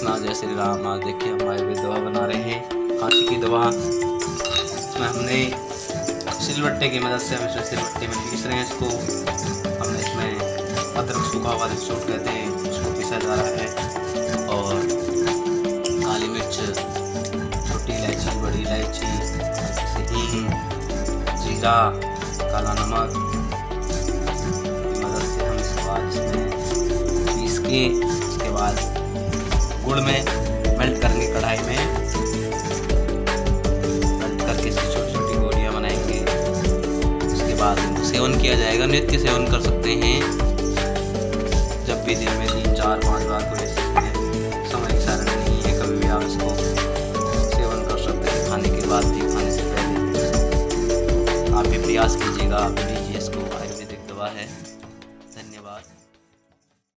कृष्णा, जय श्री राम। आज देखिए हम आयुर्वेद दवा बना रहे हैं, खांसी की दवा। इसमें हमने सिलबट्टे की मदद से हम इसे सिलबट्टे में पीस रहे हैं। इसको हमने इसमें अदरक, सूखा हुआ जिसको कहते हैं, उसको पीसा जा रहा है। और काली मिर्च, छोटी इलायची, बड़ी इलायची, हींग, जीरा, काला नमक की मदद से हम इसको आज इसमें पीस के, उसके बाद गुड़ में मेल्ट करेंगे, कढ़ाई में मेल्ट करके इसकी छोटी छोटी गोलियां बनाएंगे। उसके बाद इनको सेवन किया जाएगा। नित्य सेवन कर सकते हैं, जब भी दिन में 3, 4, 5 बार को ले सकते हैं। समय की सारणी नहीं है, कभी भी आप इसको सेवन कर सकते हैं, खाने के बाद भी, खाने से पहले। आप भी प्रयास कीजिएगा, आप लीजिए इसको, आयुर्वेदिक दवा है। धन्यवाद।